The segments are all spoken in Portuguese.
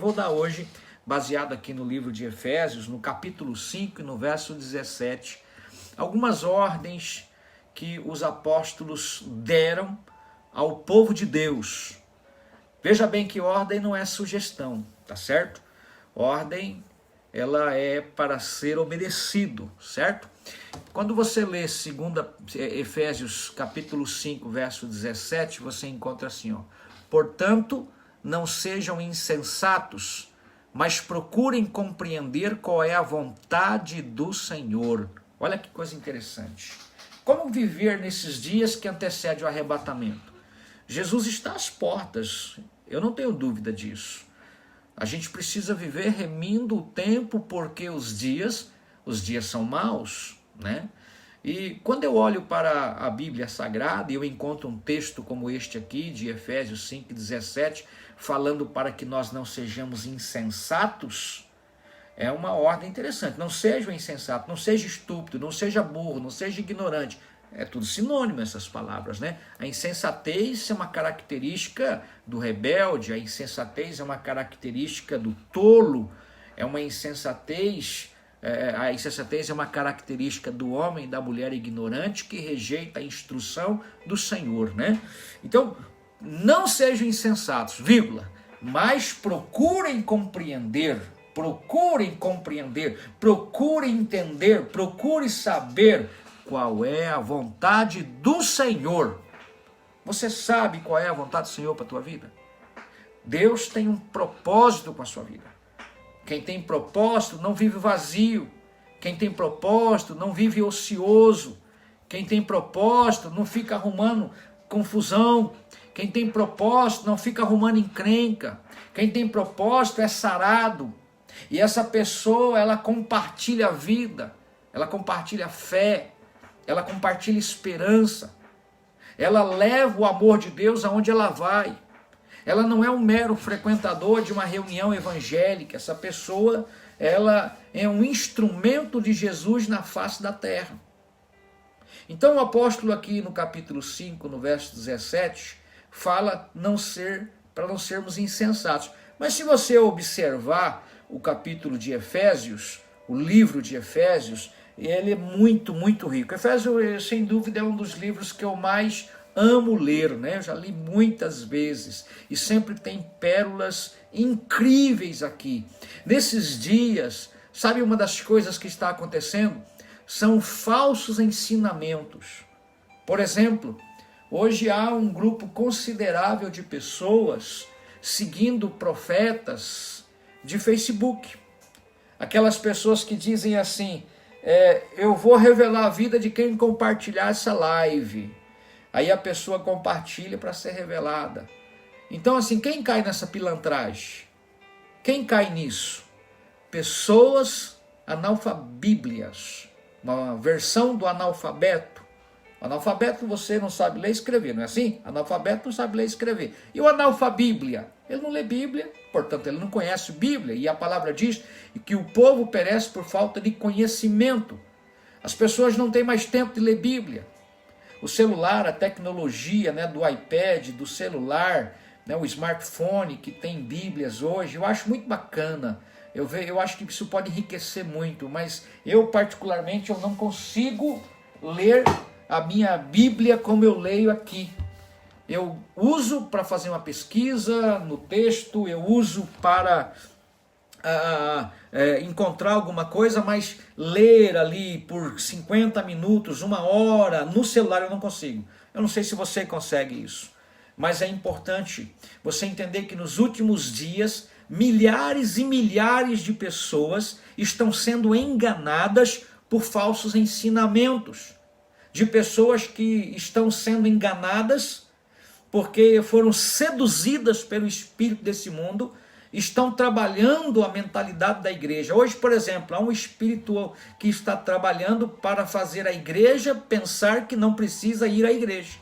Vou dar hoje, baseado aqui no livro de Efésios, no capítulo 5 e no verso 17, algumas ordens que os apóstolos deram ao povo de Deus. Veja bem que ordem não é sugestão, tá certo? Ordem, ela é para ser obedecido, certo? Quando você lê Efésios capítulo 5, verso 17, você encontra assim, ó: portanto, não sejam insensatos, mas procurem compreender qual é a vontade do Senhor. Olha que coisa interessante. Como viver nesses dias que antecedem o arrebatamento? Jesus está às portas, eu não tenho dúvida disso. A gente precisa viver remindo o tempo, porque os dias são maus, né? E quando eu olho para a Bíblia Sagrada e eu encontro um texto como este aqui, de Efésios 5,17, falando para que nós não sejamos insensatos, é uma ordem interessante. Não seja insensato, não seja estúpido, não seja burro, não seja ignorante. É tudo sinônimo essas palavras, né? A insensatez é uma característica do rebelde, a insensatez é uma característica do tolo, a insensatez é uma característica do homem e da mulher ignorante que rejeita a instrução do Senhor, né? Então, não sejam insensatos, vírgula, mas procurem compreender, procurem entender, procurem saber qual é a vontade do Senhor. Você sabe qual é a vontade do Senhor para a tua vida? Deus tem um propósito com a sua vida. Quem tem propósito não vive vazio. Quem tem propósito não vive ocioso. Quem tem propósito não fica arrumando confusão. Quem tem propósito não fica arrumando encrenca. Quem tem propósito é sarado. E essa pessoa, ela compartilha a vida, ela compartilha a fé, ela compartilha esperança. Ela leva o amor de Deus aonde ela vai. Ela não é um mero frequentador de uma reunião evangélica. Essa pessoa, ela é um instrumento de Jesus na face da terra. Então o apóstolo aqui no capítulo 5, no verso 17, fala para não sermos insensatos. Mas se você observar o capítulo de Efésios, o livro de Efésios, ele é muito, muito rico. Efésios, sem dúvida, é um dos livros que eu mais amo ler, né? Eu já li muitas vezes e sempre tem pérolas incríveis aqui. Nesses dias, sabe uma das coisas que está acontecendo? São falsos ensinamentos. Por exemplo, hoje há um grupo considerável de pessoas seguindo profetas de Facebook. Aquelas pessoas que dizem assim: eu vou revelar a vida de quem compartilhar essa live. Aí a pessoa compartilha para ser revelada. Então, assim, quem cai nessa pilantragem? Quem cai nisso? Pessoas analfabíblias, uma versão do analfabeto. O analfabeto, você não sabe ler e escrever, não é assim? Analfabeto não sabe ler e escrever. E o analfabíblia? Ele não lê Bíblia, portanto ele não conhece Bíblia. E a palavra diz que o povo perece por falta de conhecimento. As pessoas não têm mais tempo de ler Bíblia. O celular, a tecnologia, né, do iPad, do celular, né, o smartphone que tem Bíblias hoje, eu acho muito bacana. Eu acho que isso pode enriquecer muito, mas eu particularmente eu não consigo ler a minha Bíblia como eu leio aqui. Eu uso para fazer uma pesquisa no texto, eu uso para encontrar alguma coisa, mas ler ali por 50 minutos, 1 hora, no celular eu não consigo. Eu não sei se você consegue isso, mas é importante você entender que nos últimos dias, milhares e milhares de pessoas estão sendo enganadas por falsos ensinamentos, de pessoas que estão sendo enganadas porque foram seduzidas pelo espírito desse mundo, estão trabalhando a mentalidade da igreja. Hoje, por exemplo, há um espírito que está trabalhando para fazer a igreja pensar que não precisa ir à igreja.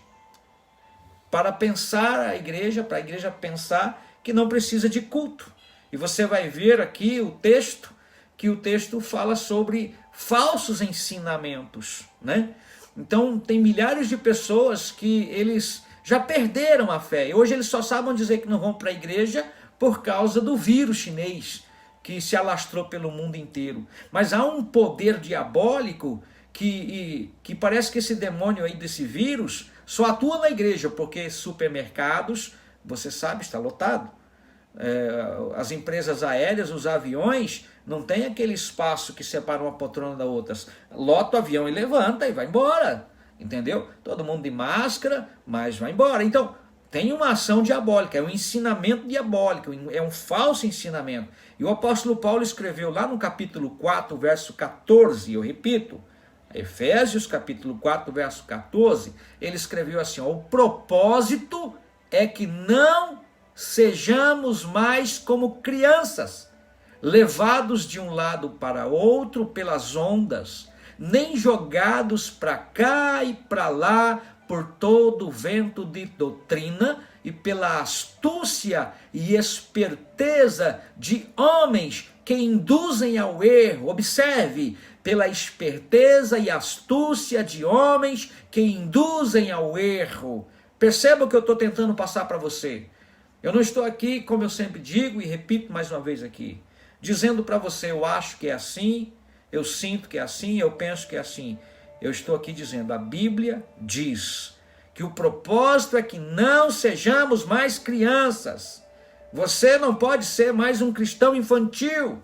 Para a igreja pensar que não precisa de culto. E você vai ver aqui que o texto fala sobre falsos ensinamentos, né? Então, tem milhares de pessoas que eles já perderam a fé. E hoje eles só sabem dizer que não vão para a igreja por causa do vírus chinês que se alastrou pelo mundo inteiro. Mas há um poder diabólico que parece que esse demônio aí desse vírus só atua na igreja, porque supermercados, você sabe, está lotado. As empresas aéreas, os aviões, não tem aquele espaço que separa uma poltrona da outra. Lota o avião e levanta e vai embora, entendeu? Todo mundo de máscara, mas vai embora. Então, tem uma ação diabólica, é um ensinamento diabólico, é um falso ensinamento. E o apóstolo Paulo escreveu lá no capítulo 4, verso 14, eu repito, Efésios capítulo 4, verso 14, ele escreveu assim, ó, o propósito é que não sejamos mais como crianças, levados de um lado para outro pelas ondas, nem jogados para cá e para lá por todo o vento de doutrina e pela astúcia e esperteza de homens que induzem ao erro. Observe, pela esperteza e astúcia de homens que induzem ao erro. Perceba o que eu estou tentando passar para você. Eu não estou aqui, como eu sempre digo e repito mais uma vez aqui, dizendo para você, eu acho que é assim, eu sinto que é assim, eu penso que é assim. Eu estou aqui dizendo, a Bíblia diz que o propósito é que não sejamos mais crianças. Você não pode ser mais um cristão infantil.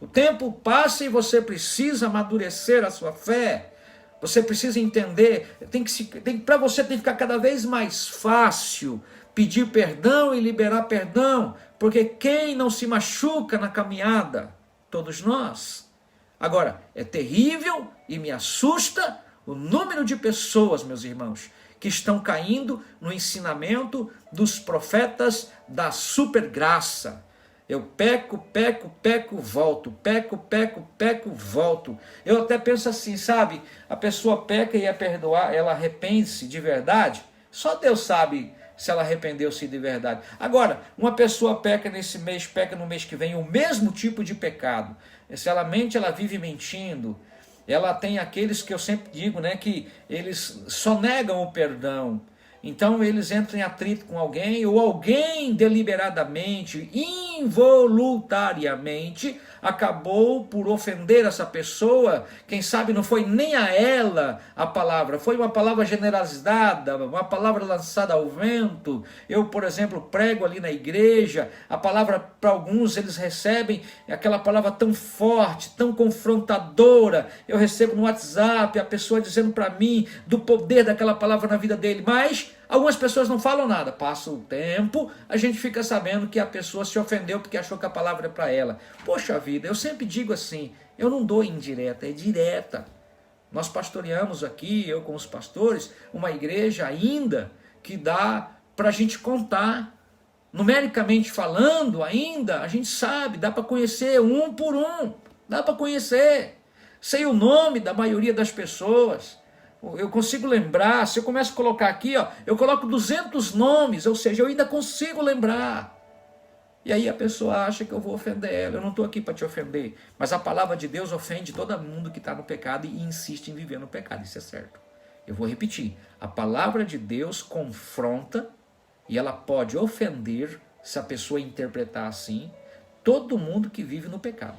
O tempo passa e você precisa amadurecer a sua fé. Você precisa entender, para você tem que ficar cada vez mais fácil pedir perdão e liberar perdão, porque quem não se machuca na caminhada? Todos nós. Agora, é terrível e me assusta o número de pessoas, meus irmãos, que estão caindo no ensinamento dos profetas da supergraça. Eu peco, volto, peco, volto. Eu até penso assim, sabe? A pessoa peca e é perdoar, ela arrepende-se de verdade. Só Deus sabe se ela arrependeu-se de verdade. Agora, uma pessoa peca nesse mês, peca no mês que vem, o mesmo tipo de pecado. Se ela mente, ela vive mentindo. Ela tem aqueles que eu sempre digo, né, que eles só negam o perdão. Então eles entram em atrito com alguém, ou alguém deliberadamente, involuntariamente, acabou por ofender essa pessoa. Quem sabe não foi nem a ela a palavra, foi uma palavra generalizada, uma palavra lançada ao vento. Eu, por exemplo, prego ali na igreja, a palavra para alguns eles recebem aquela palavra tão forte, tão confrontadora. Eu recebo no WhatsApp a pessoa dizendo para mim do poder daquela palavra na vida dele, mas algumas pessoas não falam nada. Passa o tempo, a gente fica sabendo que a pessoa se ofendeu porque achou que a palavra é para ela. Poxa vida, eu sempre digo assim, eu não dou indireta, é direta. Nós pastoreamos aqui, eu com os pastores, uma igreja ainda que dá para a gente contar. Numericamente falando ainda, a gente sabe, dá para conhecer um por um, dá para conhecer. Sei o nome da maioria das pessoas. Eu consigo lembrar, se eu começo a colocar aqui, ó, eu coloco 200 nomes, ou seja, eu ainda consigo lembrar. E aí a pessoa acha que eu vou ofender ela. Eu não estou aqui para te ofender, mas a palavra de Deus ofende todo mundo que está no pecado e insiste em viver no pecado, isso é certo. Eu vou repetir, a palavra de Deus confronta e ela pode ofender, se a pessoa interpretar assim, todo mundo que vive no pecado.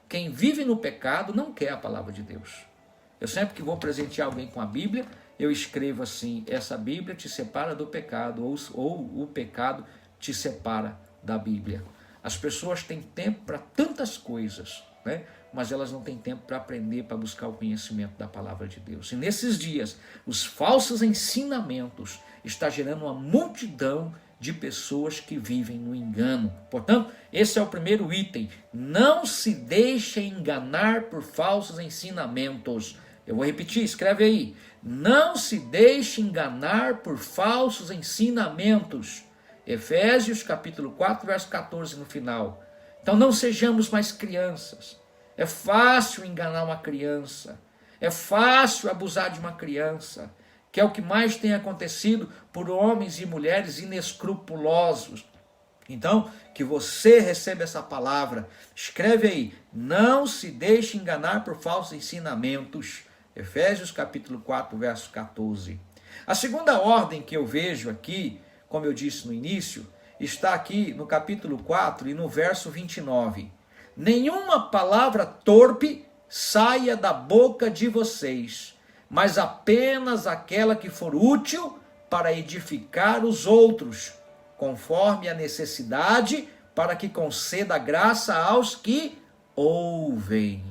Quem vive no pecado não quer a palavra de Deus. Eu sempre que vou presentear alguém com a Bíblia, eu escrevo assim, essa Bíblia te separa do pecado, ou o pecado te separa da Bíblia. As pessoas têm tempo para tantas coisas, né? Mas elas não têm tempo para aprender, para buscar o conhecimento da palavra de Deus. E nesses dias, os falsos ensinamentos estão gerando uma multidão de pessoas que vivem no engano. Portanto, esse é o primeiro item. Não se deixe enganar por falsos ensinamentos. Eu vou repetir, escreve aí. Não se deixe enganar por falsos ensinamentos. Efésios capítulo 4, verso 14 no final. Então não sejamos mais crianças. É fácil enganar uma criança. É fácil abusar de uma criança. Que é o que mais tem acontecido por homens e mulheres inescrupulosos. Então, que você receba essa palavra. Escreve aí. Não se deixe enganar por falsos ensinamentos. Efésios capítulo 4, verso 14. A segunda ordem que eu vejo aqui, como eu disse no início, está aqui no capítulo 4 e no verso 29. Nenhuma palavra torpe saia da boca de vocês, mas apenas aquela que for útil para edificar os outros, conforme a necessidade, para que conceda graça aos que ouvem.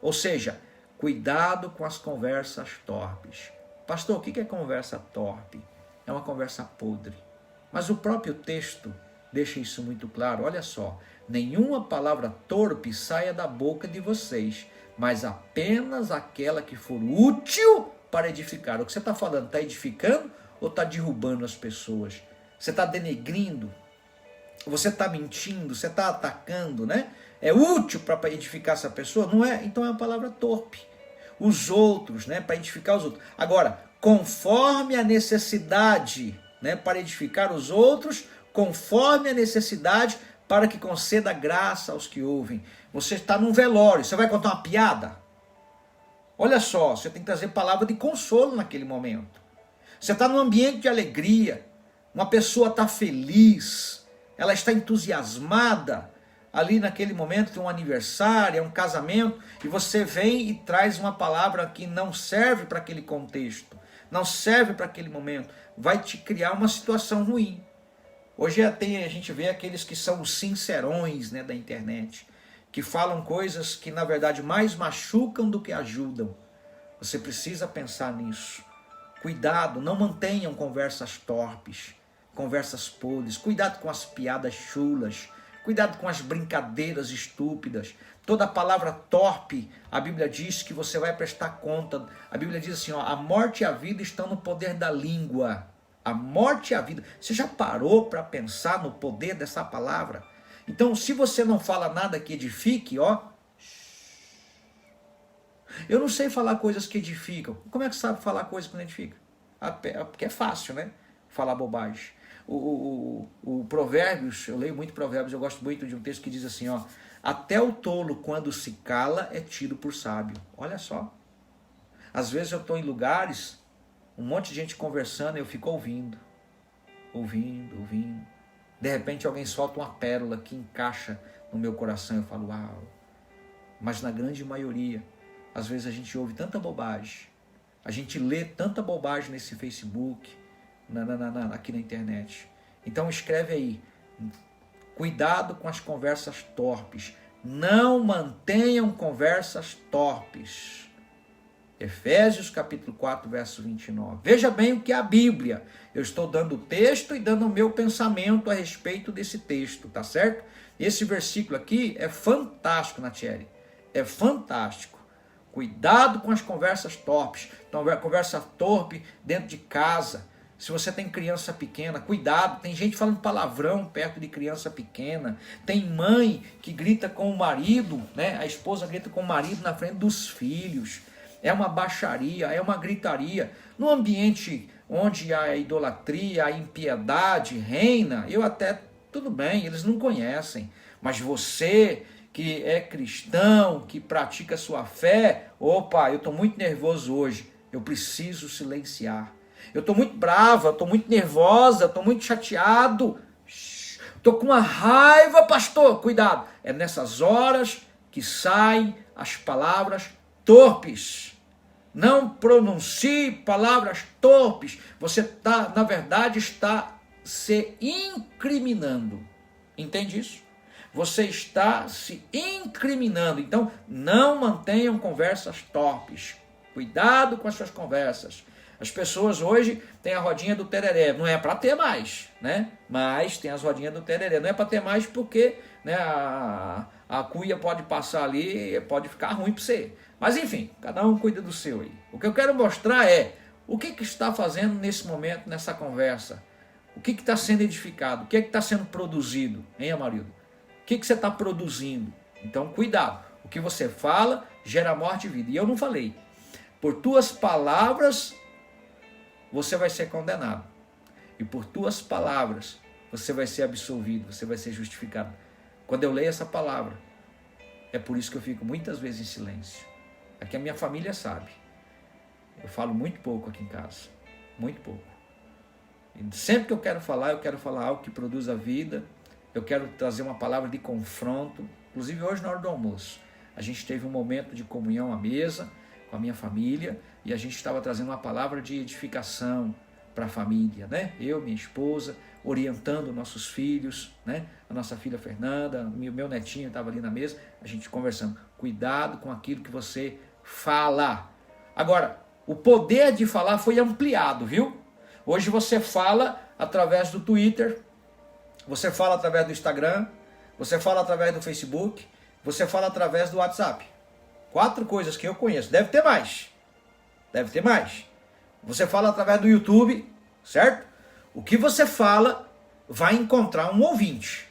Ou seja, cuidado com as conversas torpes. Pastor, o que é conversa torpe? É uma conversa podre. Mas o próprio texto deixa isso muito claro. Olha só, nenhuma palavra torpe saia da boca de vocês, mas apenas aquela que for útil para edificar. O que você está falando, está edificando ou está derrubando as pessoas? Você está denegrindo? Você está mentindo? Você está atacando, né? É útil para edificar essa pessoa? Não é? Então é uma palavra torpe. Os outros, né? Para edificar os outros. Agora, conforme a necessidade, né? Para edificar os outros, conforme a necessidade, para que conceda graça aos que ouvem. Você está num velório, você vai contar uma piada? Olha só, você tem que trazer palavra de consolo naquele momento. Você está num ambiente de alegria, uma pessoa está feliz, ela está entusiasmada, ali naquele momento tem um aniversário, é um casamento, e você vem e traz uma palavra que não serve para aquele contexto, não serve para aquele momento, vai te criar uma situação ruim. Hoje a gente vê aqueles que são os sincerões, né, da internet, que falam coisas que na verdade mais machucam do que ajudam. Você precisa pensar nisso. Cuidado, não mantenham conversas torpes, conversas podres. Cuidado com as piadas chulas. Cuidado com as brincadeiras estúpidas. Toda palavra torpe, a Bíblia diz que você vai prestar conta. A Bíblia diz assim, ó, a morte e a vida estão no poder da língua. A morte e a vida. Você já parou para pensar no poder dessa palavra? Então, se você não fala nada que edifique, ó. Eu não sei falar coisas que edificam. Como é que você sabe falar coisas que não edificam? Porque é fácil, né? Falar bobagem. O Provérbios, eu leio muito Provérbios, eu gosto muito de um texto que diz assim, ó. Até o tolo, quando se cala, é tido por sábio. Olha só. Às vezes eu estou em lugares, um monte de gente conversando, e eu fico ouvindo. De repente alguém solta uma pérola que encaixa no meu coração, eu falo, uau. Mas na grande maioria, às vezes a gente ouve tanta bobagem, a gente lê tanta bobagem nesse Facebook, aqui na internet. Então escreve aí, cuidado com as conversas torpes, não mantenham conversas torpes. Efésios capítulo 4, verso 29. Veja bem o que é a Bíblia. Eu estou dando o texto e dando o meu pensamento a respeito desse texto, tá certo? Esse versículo aqui é fantástico, Natiele. É fantástico. Cuidado com as conversas torpes. Então, conversa torpe dentro de casa. Se você tem criança pequena, cuidado. Tem gente falando palavrão perto de criança pequena. Tem mãe que grita com o marido, né? A esposa grita com o marido na frente dos filhos. É uma baixaria, é uma gritaria. No ambiente onde a idolatria, a impiedade reina, tudo bem, eles não conhecem. Mas você que é cristão, que pratica sua fé, opa, eu estou muito nervoso hoje, eu preciso silenciar. Eu estou muito brava, eu estou muito nervosa, eu estou muito chateado. Estou com uma raiva, pastor, cuidado. É nessas horas que saem as palavras torpes. Não pronuncie palavras torpes. Você na verdade, está se incriminando. Entende isso? Você está se incriminando. Então, não mantenham conversas torpes. Cuidado com as suas conversas. As pessoas hoje têm a rodinha do tereré. Não é para ter mais, né? Mas tem as rodinhas do tereré. Não é para ter mais porque, né, a cuia pode passar ali e pode ficar ruim para você. Mas enfim, cada um cuida do seu aí. O que eu quero mostrar é o que está fazendo nesse momento, nessa conversa. O que está sendo edificado? O que está sendo produzido, hein, Amarildo? O que você está produzindo? Então, cuidado. O que você fala gera morte e vida. E eu não falei. Por tuas palavras, você vai ser condenado. E por tuas palavras, você vai ser absolvido, você vai ser justificado. Quando eu leio essa palavra, é por isso que eu fico muitas vezes em silêncio. Aqui a minha família sabe. Eu falo muito pouco aqui em casa. Muito pouco. E sempre que eu quero falar algo que produza vida, eu quero trazer uma palavra de confronto. Inclusive hoje na hora do almoço, a gente teve um momento de comunhão à mesa com a minha família e a gente estava trazendo uma palavra de edificação para a família, né? Eu, minha esposa, orientando nossos filhos, né? A nossa filha Fernanda, meu netinho estava ali na mesa, a gente conversando. Cuidado com aquilo que você fala. Agora, o poder de falar foi ampliado, viu? Hoje você fala através do Twitter, você fala através do Instagram, você fala através do Facebook, você fala através do WhatsApp. 4 coisas que eu conheço. Deve ter mais. Deve ter mais. Você fala através do YouTube, certo? O que você fala vai encontrar um ouvinte.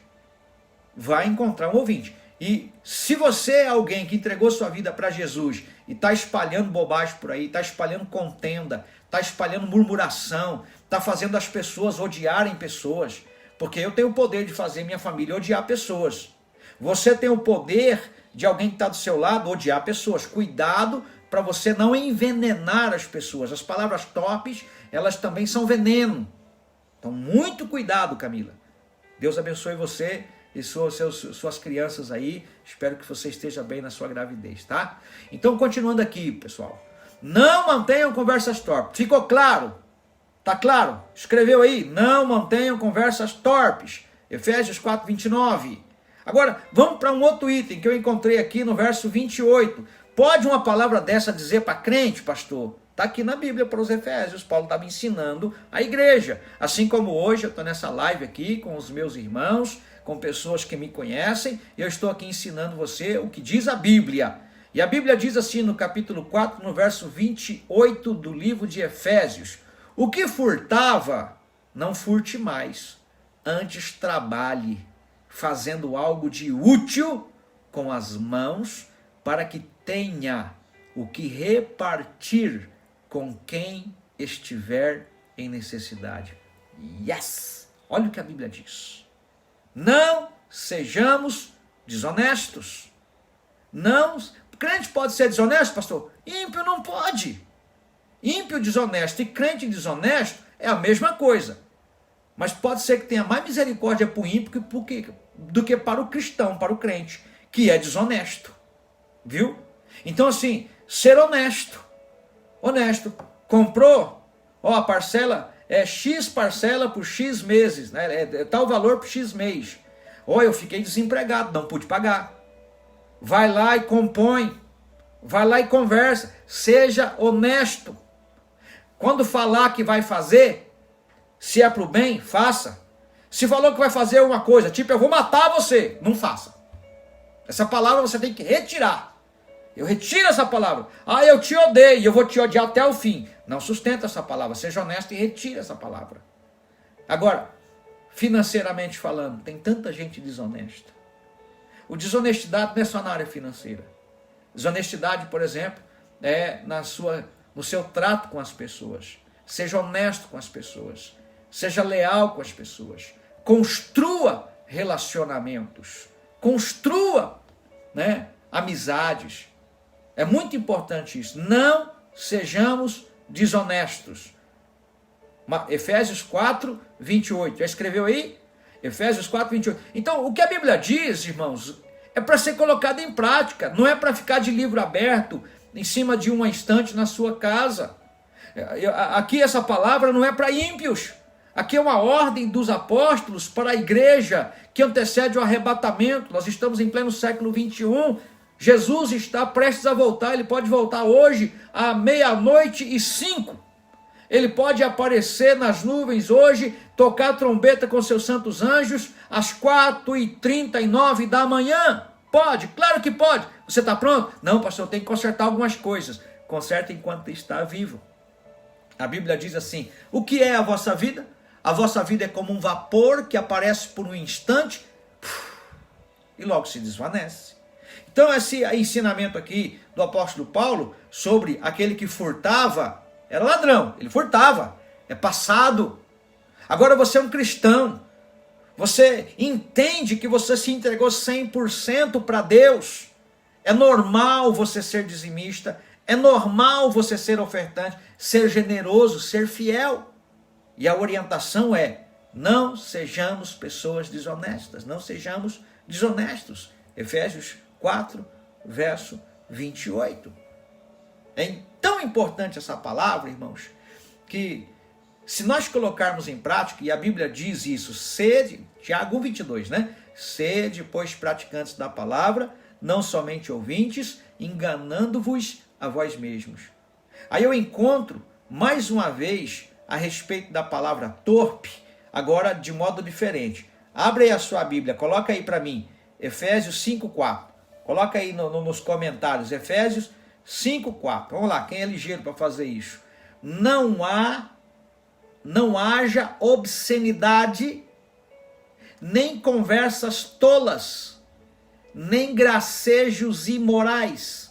Vai encontrar um ouvinte. E se você é alguém que entregou sua vida para Jesus e está espalhando bobagem por aí, está espalhando contenda, está espalhando murmuração, está fazendo as pessoas odiarem pessoas, porque eu tenho o poder de fazer minha família odiar pessoas. Você tem o poder de alguém que está do seu lado odiar pessoas. Cuidado para você não envenenar as pessoas. As palavras torpes, elas também são veneno. Então, muito cuidado, Camila. Deus abençoe você e suas crianças aí. Espero que você esteja bem na sua gravidez, tá? Então, continuando aqui, pessoal. Não mantenham conversas torpes. Ficou claro? Tá claro? Escreveu aí. Não mantenham conversas torpes. Efésios 4, 29. Agora, vamos para um outro item que eu encontrei aqui no verso 28. Pode uma palavra dessa dizer para crente, pastor? Está aqui na Bíblia para os Efésios. Paulo está me ensinando a igreja. Assim como hoje eu estou nessa live aqui com os meus irmãos, com pessoas que me conhecem, eu estou aqui ensinando você o que diz a Bíblia. E a Bíblia diz assim no capítulo 4, no verso 28 do livro de Efésios. O que furtava, não furte mais. Antes trabalhe, fazendo algo de útil com as mãos, para que tenha o que repartir com quem estiver em necessidade. Yes! Olha o que a Bíblia diz. Não sejamos desonestos. Não. Crente pode ser desonesto, pastor? Ímpio não pode. Ímpio desonesto e crente desonesto é a mesma coisa. Mas pode ser que tenha mais misericórdia para o ímpio do que para o cristão, para o crente, que é desonesto. Viu? Então assim, ser honesto. Honesto. Comprou, ó, a parcela é X parcela por X meses, né? É tal valor por X mês. Ó, eu fiquei desempregado, não pude pagar. Vai lá e compõe. Vai lá e conversa. Seja honesto. Quando falar que vai fazer, se é para o bem, faça. Se falou que vai fazer uma coisa, tipo, eu vou matar você, não faça. Essa palavra você tem que retirar. Eu retiro essa palavra. Ah, eu te odeio e eu vou te odiar até o fim. Não sustenta essa palavra. Seja honesto e retire essa palavra. Agora, financeiramente falando, tem tanta gente desonesta. O desonestidade não é só na área financeira. Desonestidade, por exemplo, é no seu trato com as pessoas. Seja honesto com as pessoas. Seja leal com as pessoas. Construa relacionamentos. Construa, né, amizades. É muito importante isso. Não sejamos desonestos. Efésios 4, 28. Já escreveu aí? Efésios 4, 28. Então, o que a Bíblia diz, irmãos, é para ser colocado em prática. Não é para ficar de livro aberto em cima de uma estante na sua casa. Aqui essa palavra não é para ímpios. Aqui é uma ordem dos apóstolos para a igreja que antecede o arrebatamento. Nós estamos em pleno século 21. Jesus está prestes a voltar. Ele pode voltar hoje à 00:05. Ele pode aparecer nas nuvens hoje, tocar a trombeta com seus santos anjos às 4:39 da manhã. Pode, claro que pode. Você está pronto? Não, pastor, eu tenho que consertar algumas coisas. Conserta enquanto está vivo. A Bíblia diz assim: o que é a vossa vida? A vossa vida é como um vapor que aparece por um instante e logo se desvanece. Então esse ensinamento aqui do apóstolo Paulo sobre aquele que furtava, era ladrão, ele furtava, é passado. Agora você é um cristão, você entende que você se entregou 100% para Deus. É normal você ser dizimista, é normal você ser ofertante, ser generoso, ser fiel. E a orientação é: não sejamos pessoas desonestas, não sejamos desonestos. Efésios 4, verso 28. É tão importante essa palavra, irmãos, que se nós colocarmos em prática, e a Bíblia diz isso, sede, Tiago 1,22, né? Sede, pois, praticantes da palavra, não somente ouvintes, enganando-vos a vós mesmos. Aí eu encontro, mais uma vez, a respeito da palavra torpe, agora de modo diferente. Abre aí a sua Bíblia, coloca aí para mim, Efésios 5,4. Coloca aí nos comentários, Efésios 5,4. Vamos lá, quem é ligeiro para fazer isso? Não haja obscenidade, nem conversas tolas, nem gracejos imorais,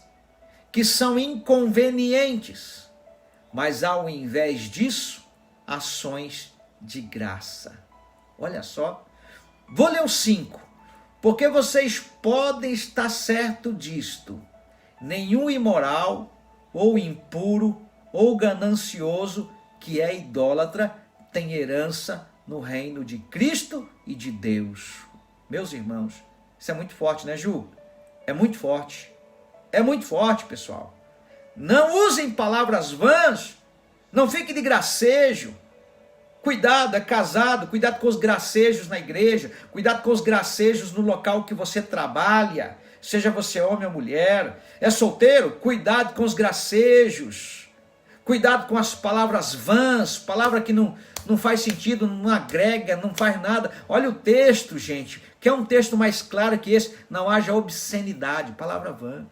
que são inconvenientes, mas ao invés disso, ações de graça. Olha só, vou ler o 5, porque vocês podem estar certo disto: nenhum imoral, ou impuro, ou ganancioso, que é idólatra, tem herança no reino de Cristo e de Deus. Meus irmãos, isso é muito forte, né, Ju? É muito forte. É muito forte, pessoal. Não usem palavras vãs. Não fique de gracejo. Cuidado, é casado. Cuidado com os gracejos na igreja. Cuidado com os gracejos no local que você trabalha. Seja você homem ou mulher. É solteiro? Cuidado com os gracejos. Cuidado com as palavras vãs. Palavra que não faz sentido, não agrega, não faz nada. Olha o texto, gente. Que é um texto mais claro que esse. Não haja obscenidade. Palavra vã.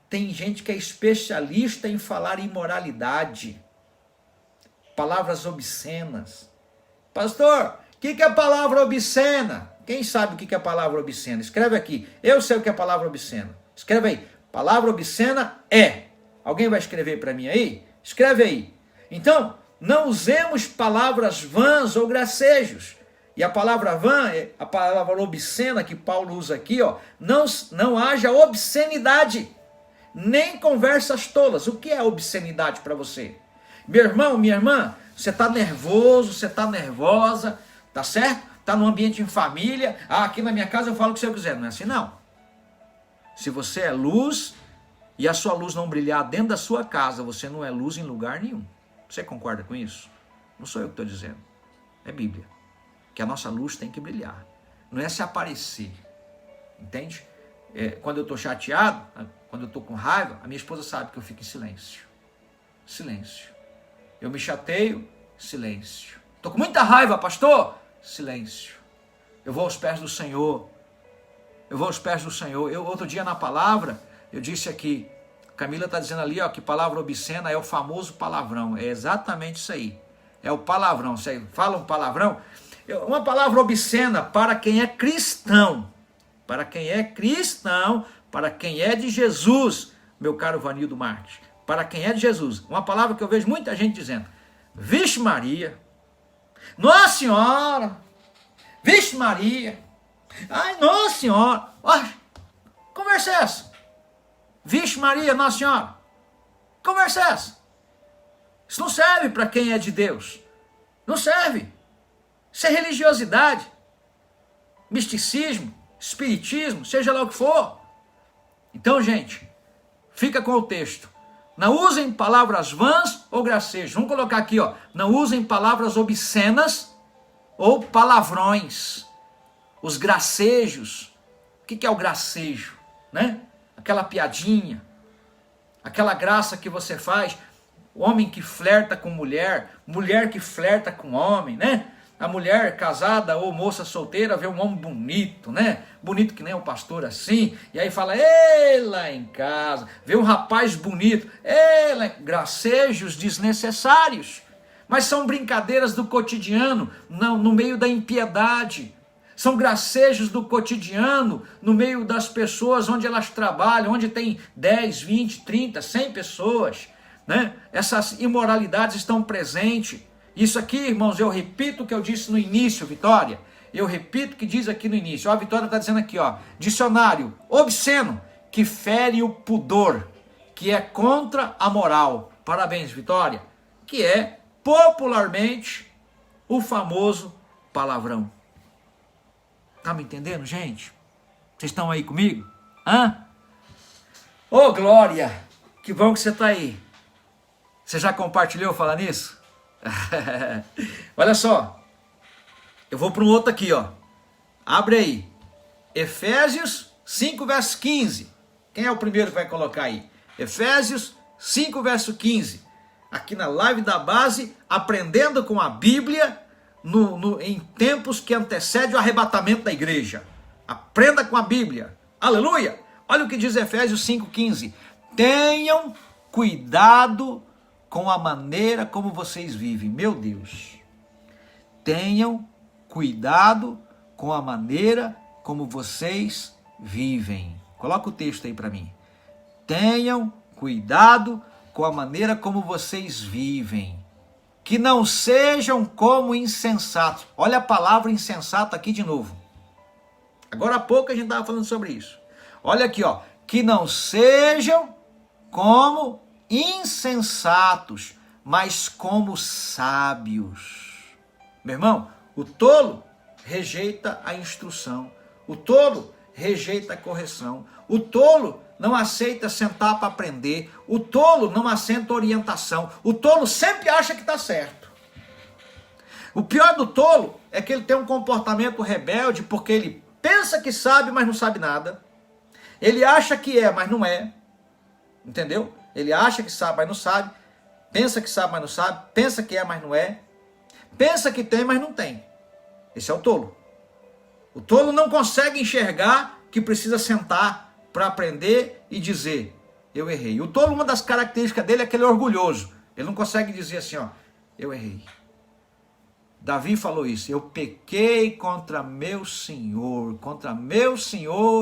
Tem gente que é especialista em falar imoralidade. Palavras obscenas. Pastor, o que é palavra obscena? Quem sabe o que é palavra obscena? Escreve aqui. Eu sei o que é palavra obscena. Escreve aí. Palavra obscena é. Alguém vai escrever para mim aí? Escreve aí. Então, não usemos palavras vãs ou gracejos. E a palavra vã, a palavra obscena que Paulo usa aqui, ó, não haja obscenidade, nem conversas tolas. O que é obscenidade para você? Meu irmão, minha irmã, você está nervoso, você está nervosa, tá certo? Está num ambiente em família. Aqui na minha casa eu falo o que você quiser. Não é assim, não. Se você é luz e a sua luz não brilhar dentro da sua casa, você não é luz em lugar nenhum. Você concorda com isso? Não sou eu que estou dizendo. É Bíblia. Que a nossa luz tem que brilhar. Não é se aparecer. Entende? Quando eu estou chateado, quando eu estou com raiva, a minha esposa sabe que eu fico em silêncio. Silêncio. Eu me chateio, silêncio. Estou com muita raiva, pastor? Silêncio. Eu vou aos pés do Senhor. Eu vou aos pés do Senhor. Outro dia na palavra, eu disse aqui, Camila está dizendo ali, ó, que palavra obscena é o famoso palavrão. É exatamente isso aí. É o palavrão. Você fala um palavrão? Uma palavra obscena para quem é cristão. Para quem é cristão, para quem é de Jesus, meu caro Vanildo Marques. Para quem é de Jesus. Uma palavra que eu vejo muita gente dizendo. Vixe Maria. Nossa Senhora. Vixe Maria. Ai, Nossa Senhora. Ai, conversa é essa? Vixe Maria, Nossa Senhora. Conversa é essa? Isso não serve para quem é de Deus. Não serve. Isso é religiosidade. Misticismo. Espiritismo. Seja lá o que for. Então, gente, fica com o texto. Não usem palavras vãs ou gracejos. Vamos colocar aqui, ó. Não usem palavras obscenas ou palavrões. Os gracejos. O que é o gracejo? Né? Aquela piadinha. Aquela graça que você faz. Homem que flerta com mulher. Mulher que flerta com homem, né? A mulher casada ou moça solteira vê um homem bonito, né? Bonito que nem o pastor assim. E aí fala, ei, lá em casa. Vê um rapaz bonito. Ei, gracejos desnecessários. Mas são brincadeiras do cotidiano, no meio da impiedade. São gracejos do cotidiano, no meio das pessoas onde elas trabalham, onde tem 10, 20, 30, 100 pessoas. Né? Essas imoralidades estão presentes. Isso aqui, irmãos, eu repito o que eu disse no início, Vitória. Eu repito o que diz aqui no início. Ó, a Vitória está dizendo aqui, ó. Dicionário, obsceno, que fere o pudor, que é contra a moral. Parabéns, Vitória. Que é popularmente o famoso palavrão. Tá me entendendo, gente? Vocês estão aí comigo? Hã? Ô, Glória, que bom que você está aí. Você já compartilhou falar nisso? Olha só, eu vou para um outro aqui, ó. Abre aí, Efésios 5, verso 15. Quem é o primeiro que vai colocar aí? Efésios 5, verso 15. Aqui na live da base, aprendendo com a Bíblia em tempos que antecedem o arrebatamento da igreja. Aprenda com a Bíblia. Aleluia! Olha o que diz Efésios 5,15. Tenham cuidado com a maneira como vocês vivem. Meu Deus. Tenham cuidado com a maneira como vocês vivem. Coloca o texto aí para mim. Tenham cuidado com a maneira como vocês vivem. Que não sejam como insensatos. Olha a palavra insensato aqui de novo. Agora há pouco a gente estava falando sobre isso. Olha aqui, ó. Que não sejam como insensatos, mas como sábios. Meu irmão, o tolo rejeita a instrução. O tolo rejeita a correção. O tolo não aceita sentar para aprender. O tolo não aceita orientação. O tolo sempre acha que está certo. O pior do tolo é que ele tem um comportamento rebelde porque ele pensa que sabe, mas não sabe nada. Ele acha que é, mas não é. Entendeu? Ele acha que sabe, mas não sabe. Pensa que sabe, mas não sabe. Pensa que é, mas não é. Pensa que tem, mas não tem. Esse é o tolo. O tolo não consegue enxergar que precisa sentar para aprender e dizer, eu errei. O tolo, uma das características dele é que ele é orgulhoso. Ele não consegue dizer assim, ó, eu errei. Davi falou isso, eu pequei contra meu Senhor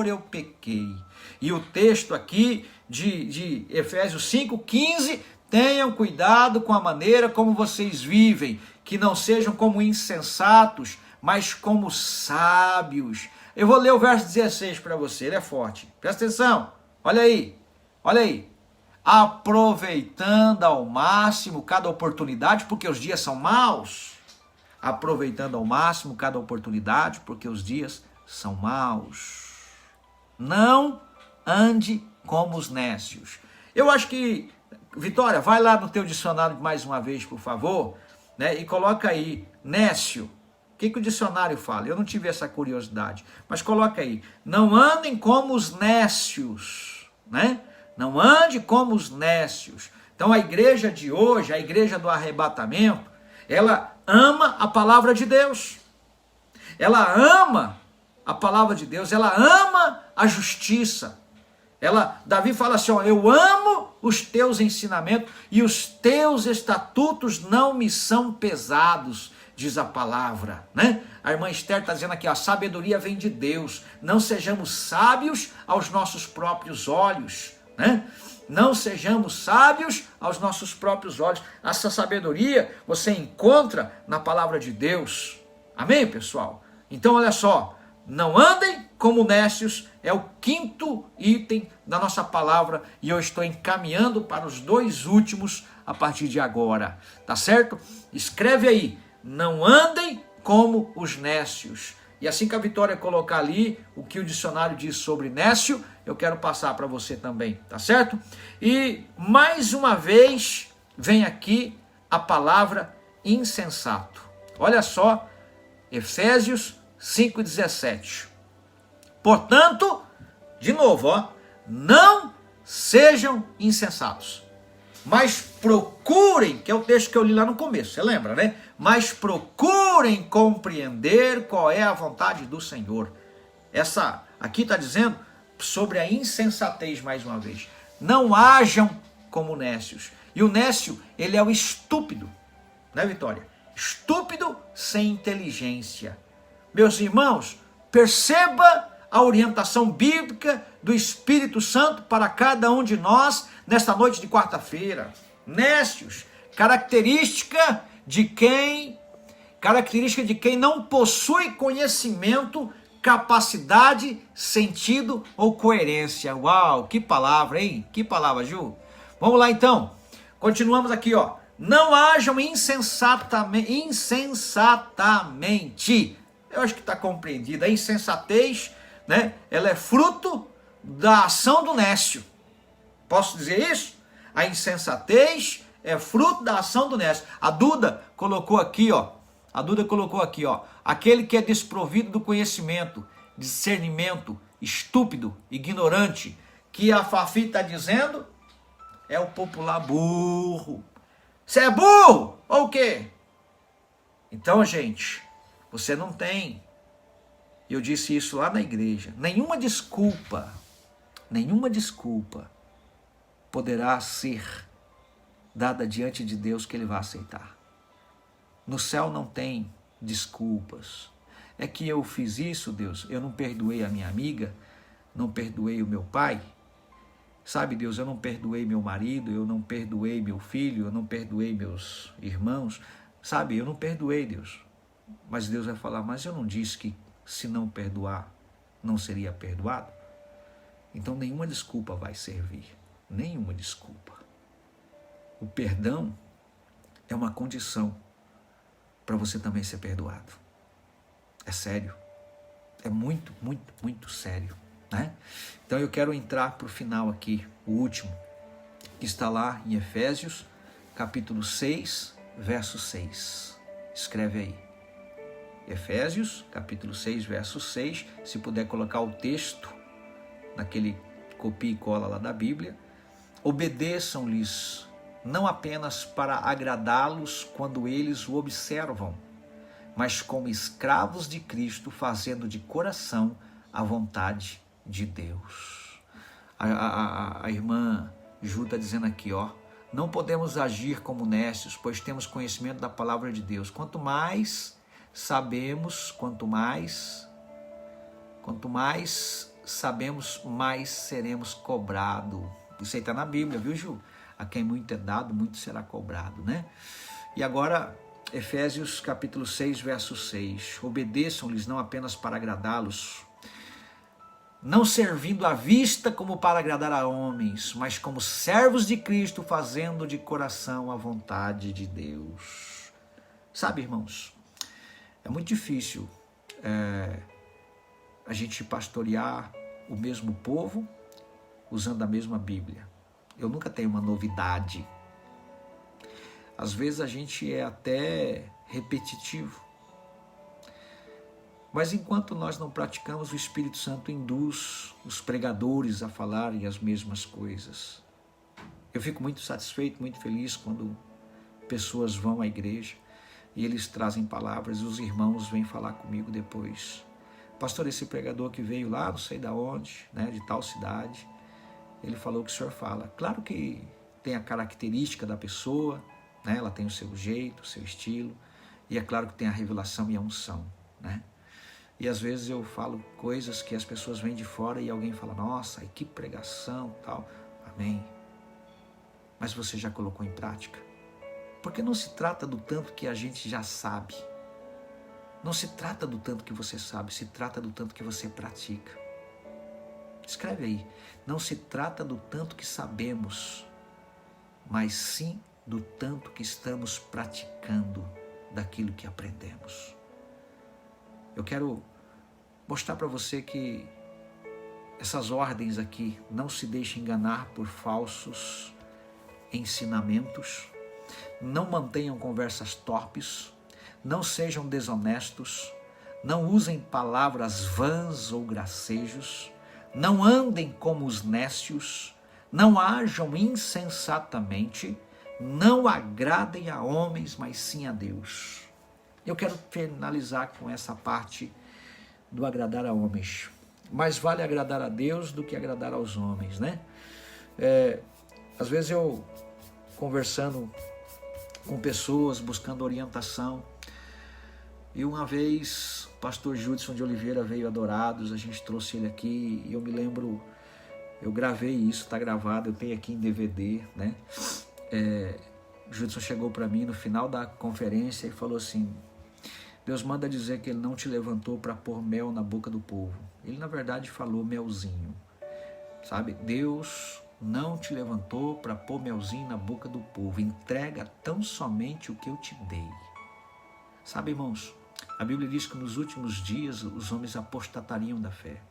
eu pequei. E o texto aqui de Efésios 5,15, tenham cuidado com a maneira como vocês vivem, que não sejam como insensatos, mas como sábios. Eu vou ler o verso 16 para você, ele é forte. Presta atenção, olha aí. Aproveitando ao máximo cada oportunidade, porque os dias são maus. Aproveitando ao máximo cada oportunidade, porque os dias são maus. Não ande como os nécios. Eu acho que, Vitória, vai lá no teu dicionário mais uma vez, por favor, né, e coloca aí, nécio. O que o dicionário fala? Eu não tive essa curiosidade, mas coloca aí. Não andem como os nécios, né? Não ande como os nécios. Então a igreja de hoje, a igreja do arrebatamento, ela ama a palavra de Deus. Ela ama a palavra de Deus, ela ama a justiça. Davi fala assim, ó, eu amo os teus ensinamentos e os teus estatutos não me são pesados, diz a palavra, né? A irmã Esther está dizendo aqui, a sabedoria vem de Deus, não sejamos sábios aos nossos próprios olhos, né? Não sejamos sábios aos nossos próprios olhos. Essa sabedoria você encontra na palavra de Deus. Amém, pessoal? Então, olha só. Não andem como nécios é o quinto item da nossa palavra. E eu estou encaminhando para os dois últimos a partir de agora. Tá certo? Escreve aí. Não andem como os nécios. E assim que a Vitória colocar ali o que o dicionário diz sobre nécio, eu quero passar para você também, tá certo? E mais uma vez vem aqui a palavra insensato. Olha só, Efésios 5,17. Portanto, de novo, ó, não sejam insensatos, mas procurem, que é o texto que eu li lá no começo, você lembra, né? Mas procurem compreender qual é a vontade do Senhor. Essa aqui está dizendo sobre a insensatez mais uma vez. Não hajam como nécios. E o nécio, ele é o estúpido, né, Vitória? Estúpido sem inteligência. Meus irmãos, perceba a orientação bíblica do Espírito Santo para cada um de nós nesta noite de quarta-feira. Nécios, característica de quem não possui conhecimento, capacidade, sentido ou coerência. Uau, que palavra, hein? Que palavra, Ju. Vamos lá então. Continuamos aqui, ó. Não hajam insensatamente. Eu acho que está compreendido. A insensatez, né, ela é fruto da ação do nécio. Posso dizer isso? A insensatez é fruto da ação do nécio. A Duda colocou aqui, ó. Aquele que é desprovido do conhecimento, discernimento, estúpido, ignorante, que a Fafi está dizendo, é o popular burro. Você é burro ou o quê? Então, gente, você não tem, eu disse isso lá na igreja, nenhuma desculpa poderá ser dada diante de Deus que ele vai aceitar. No céu não tem desculpas. É que eu fiz isso, Deus, eu não perdoei a minha amiga, não perdoei o meu pai. Sabe, Deus, eu não perdoei meu marido, eu não perdoei meu filho, eu não perdoei meus irmãos. Sabe, eu não perdoei, Deus. Mas Deus vai falar, mas eu não disse que se não perdoar, não seria perdoado? Então nenhuma desculpa vai servir. Nenhuma desculpa. O perdão é uma condição para você também ser perdoado. É sério. É muito, muito, muito sério, né? Então eu quero entrar para o final aqui, o último, que está lá em Efésios, capítulo 6, verso 6. Escreve aí. Efésios, capítulo 6, verso 6. Se puder colocar o texto naquele copia e cola lá da Bíblia. Obedeçam-lhes, não apenas para agradá-los quando eles o observam, mas como escravos de Cristo, fazendo de coração a vontade de Deus. A irmã Ju está dizendo aqui, ó, não podemos agir como nécios, pois temos conhecimento da palavra de Deus. Quanto mais sabemos, quanto mais sabemos, mais seremos cobrados. Isso aí está na Bíblia, viu, Ju? A quem muito é dado, muito será cobrado, né? E agora, Efésios capítulo 6, verso 6. Obedeçam-lhes não apenas para agradá-los, não servindo à vista como para agradar a homens, mas como servos de Cristo, fazendo de coração a vontade de Deus. Sabe, irmãos, é muito difícil a gente pastorear o mesmo povo usando a mesma Bíblia. Eu nunca tenho uma novidade. Às vezes a gente é até repetitivo. Mas enquanto nós não praticamos, o Espírito Santo induz os pregadores a falarem as mesmas coisas. Eu fico muito satisfeito, muito feliz quando pessoas vão à igreja e eles trazem palavras e os irmãos vêm falar comigo depois. Pastor, esse pregador que veio lá, não sei de onde, né, de tal cidade, ele falou o que o senhor fala. Claro que tem a característica da pessoa, né, ela tem o seu jeito, o seu estilo, e é claro que tem a revelação e a unção, né? E às vezes eu falo coisas que as pessoas vêm de fora e alguém fala, nossa, que pregação, tal. Amém. Mas você já colocou em prática? Porque não se trata do tanto que a gente já sabe. Não se trata do tanto que você sabe, se trata do tanto que você pratica. Escreve aí. Não se trata do tanto que sabemos, mas sim do tanto que estamos praticando daquilo que aprendemos. Eu quero mostrar para você que essas ordens aqui, não se deixe enganar por falsos ensinamentos, não mantenham conversas torpes, não sejam desonestos, não usem palavras vãs ou gracejos, não andem como os nécios, não ajam insensatamente, não agradem a homens, mas sim a Deus. Eu quero finalizar com essa parte do agradar a homens. Mais vale agradar a Deus do que agradar aos homens, né? Às vezes eu, conversando com pessoas, buscando orientação, e uma vez o pastor Judson de Oliveira veio a Dourados, a gente trouxe ele aqui, e eu me lembro, eu gravei isso, está gravado, eu tenho aqui em DVD, né? Judson chegou para mim no final da conferência e falou assim, Deus manda dizer que ele não te levantou para pôr mel na boca do povo. Ele, na verdade, falou melzinho. Sabe? Deus não te levantou para pôr melzinho na boca do povo. Entrega tão somente o que eu te dei. Sabe, irmãos, a Bíblia diz que nos últimos dias os homens apostatariam da fé.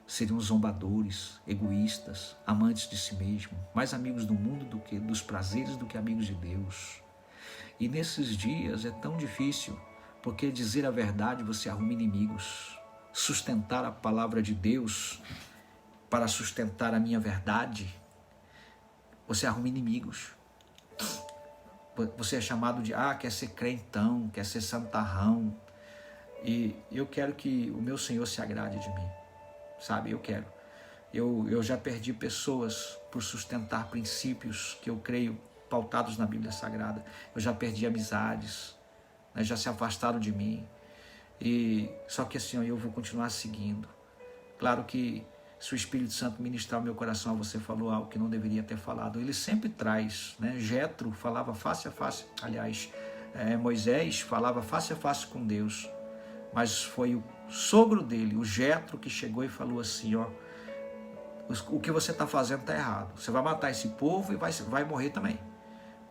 Seriam zombadores, egoístas, amantes de si mesmo, mais amigos do mundo do que dos prazeres do que amigos de Deus. E nesses dias é tão difícil, porque dizer a verdade você arruma inimigos. Sustentar a palavra de Deus para sustentar a minha verdade, você arruma inimigos. Você é chamado de, quer ser crentão, quer ser santarrão. E eu quero que o meu Senhor se agrade de mim. Sabe, eu quero. Eu já perdi pessoas por sustentar princípios que eu creio pautados na Bíblia Sagrada. Eu já perdi amizades, né, já se afastaram de mim. Só que assim, eu vou continuar seguindo. Claro que se o Espírito Santo ministrar o meu coração, você falou algo que não deveria ter falado. Ele sempre traz, né? Jetro falava face a face. Aliás, Moisés falava face a face com Deus. Mas foi o sogro dele, o Jetro, que chegou e falou assim, o que você está fazendo está errado. Você vai matar esse povo e vai morrer também.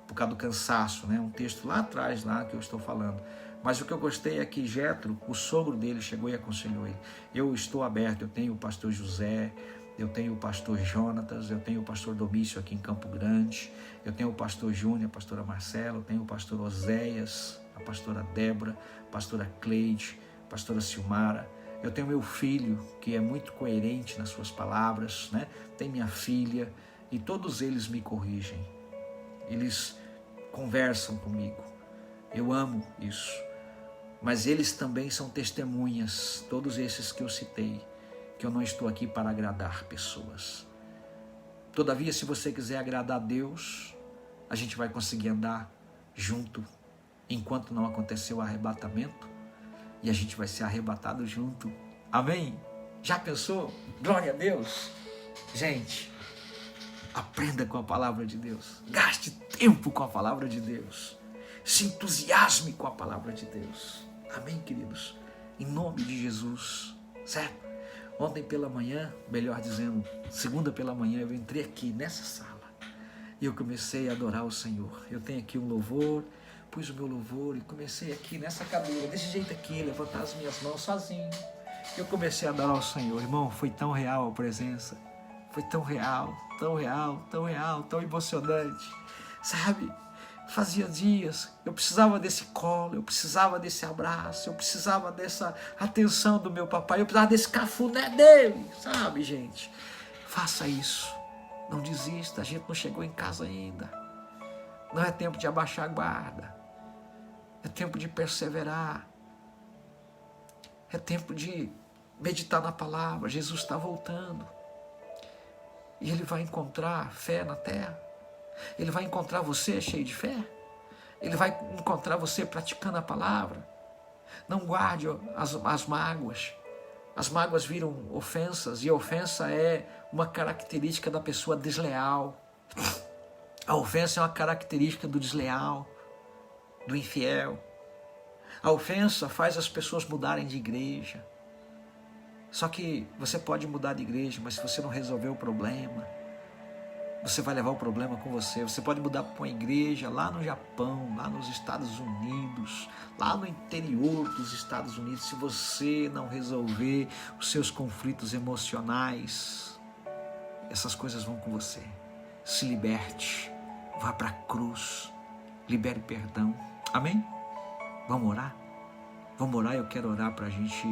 Por causa do cansaço, né? Um texto lá atrás, lá que eu estou falando. Mas o que eu gostei é que Jetro, o sogro dele, chegou e aconselhou ele. Eu estou aberto, eu tenho o pastor José, eu tenho o pastor Jonatas, eu tenho o pastor Domício aqui em Campo Grande, eu tenho o pastor Júnior, a pastora Marcela, eu tenho o pastor Oséias, a pastora Débora, a pastora Cleide, a pastora Silmara. Eu tenho meu filho, que é muito coerente nas suas palavras, né? Tem minha filha, e todos eles me corrigem. Eles conversam comigo. Eu amo isso. Mas eles também são testemunhas, todos esses que eu citei, que eu não estou aqui para agradar pessoas. Todavia, se você quiser agradar a Deus, a gente vai conseguir andar junto enquanto não aconteceu o arrebatamento, e a gente vai ser arrebatado junto. Amém? Já pensou? Glória a Deus! Gente, aprenda com a palavra de Deus. Gaste tempo com a palavra de Deus. Se entusiasme com a palavra de Deus. Amém, queridos? Em nome de Jesus, certo? Ontem pela manhã, melhor dizendo, segunda pela manhã, eu entrei aqui nessa sala e eu comecei a adorar o Senhor. Eu tenho aqui um louvor, pus o meu louvor e comecei aqui nessa cadeira, desse jeito aqui, levantar as minhas mãos sozinho. Eu comecei a adorar o Senhor. Irmão, foi tão real a presença. Foi tão real, tão real, tão real, tão emocionante. Sabe? Fazia dias, eu precisava desse colo, eu precisava desse abraço, eu precisava dessa atenção do meu papai, eu precisava desse cafuné dele, sabe, gente? Faça isso, não desista, a gente não chegou em casa ainda. Não é tempo de abaixar a guarda, é tempo de perseverar, é tempo de meditar na palavra. Jesus está voltando e Ele vai encontrar fé na terra. Ele vai encontrar você cheio de fé. Ele vai encontrar você praticando a palavra. Não guarde as mágoas. As mágoas viram ofensas, e a ofensa é uma característica da pessoa desleal. A ofensa é uma característica do desleal, do infiel. A ofensa faz as pessoas mudarem de igreja. Só que você pode mudar de igreja, mas se você não resolver o problema, você vai levar o problema com você. Você pode mudar para uma igreja lá no Japão, lá nos Estados Unidos, lá no interior dos Estados Unidos. Se você não resolver os seus conflitos emocionais, essas coisas vão com você. Se liberte, vá para a cruz, libere perdão. Amém? Vamos orar? Vamos orar. Eu quero orar para a gente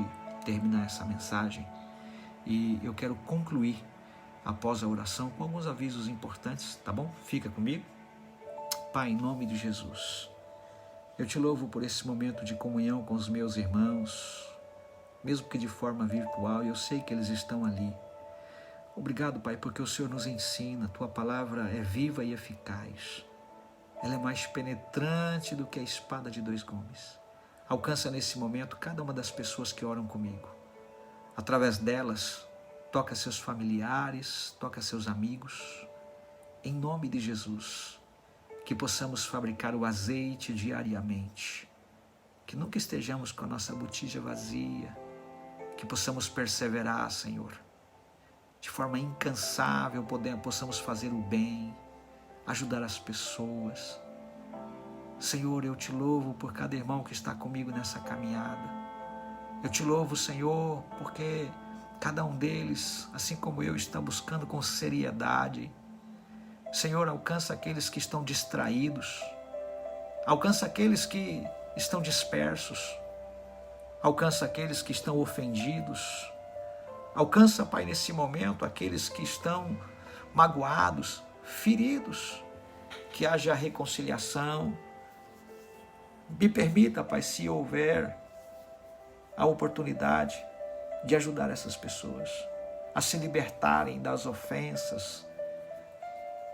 terminar essa mensagem. E eu quero concluir após a oração com alguns avisos importantes, tá bom? Fica comigo. Pai, em nome de Jesus, eu te louvo por esse momento de comunhão com os meus irmãos, mesmo que de forma virtual, e eu sei que eles estão ali. Obrigado, Pai, porque o Senhor nos ensina, a Tua palavra é viva e eficaz. Ela é mais penetrante do que a espada de dois gumes. Alcança nesse momento cada uma das pessoas que oram comigo. Através delas, toca seus familiares, toca seus amigos. Em nome de Jesus, que possamos fabricar o azeite diariamente. Que nunca estejamos com a nossa botija vazia. Que possamos perseverar, Senhor. de forma incansável, possamos fazer o bem, ajudar as pessoas. Senhor, eu te louvo por cada irmão que está comigo nessa caminhada. Eu te louvo, Senhor, porque cada um deles, assim como eu, está buscando com seriedade. Senhor, alcança aqueles que estão distraídos, alcança aqueles que estão dispersos, alcança aqueles que estão ofendidos, alcança, Pai, nesse momento, aqueles que estão magoados, feridos, que haja reconciliação. Me permita, Pai, se houver a oportunidade de ajudar essas pessoas a se libertarem das ofensas,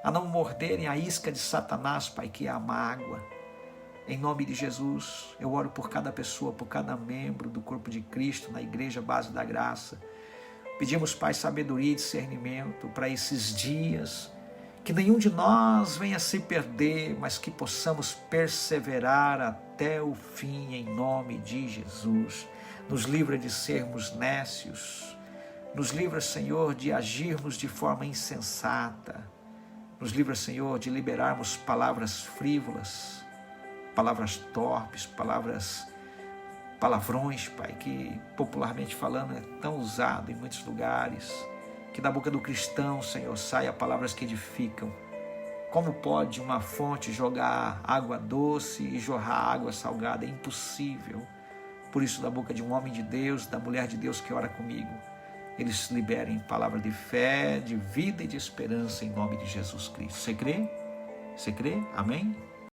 a não morderem a isca de Satanás, Pai, que é a mágoa. Em nome de Jesus, eu oro por cada pessoa, por cada membro do corpo de Cristo na Igreja Base da Graça. Pedimos, Pai, sabedoria e discernimento para esses dias, que nenhum de nós venha se perder, mas que possamos perseverar até o fim, em nome de Jesus. Nos livra de sermos nécios, nos livra, Senhor, de agirmos de forma insensata, nos livra, Senhor, de liberarmos palavras frívolas, palavras torpes, palavrões, Pai, que popularmente falando é tão usado em muitos lugares. Que da boca do cristão, Senhor, saia palavras que edificam. Como pode uma fonte jogar água doce e jorrar água salgada? É impossível. Por isso, da boca de um homem de Deus, da mulher de Deus que ora comigo, eles liberem palavra de fé, de vida e de esperança em nome de Jesus Cristo. Você crê? Você crê? Amém?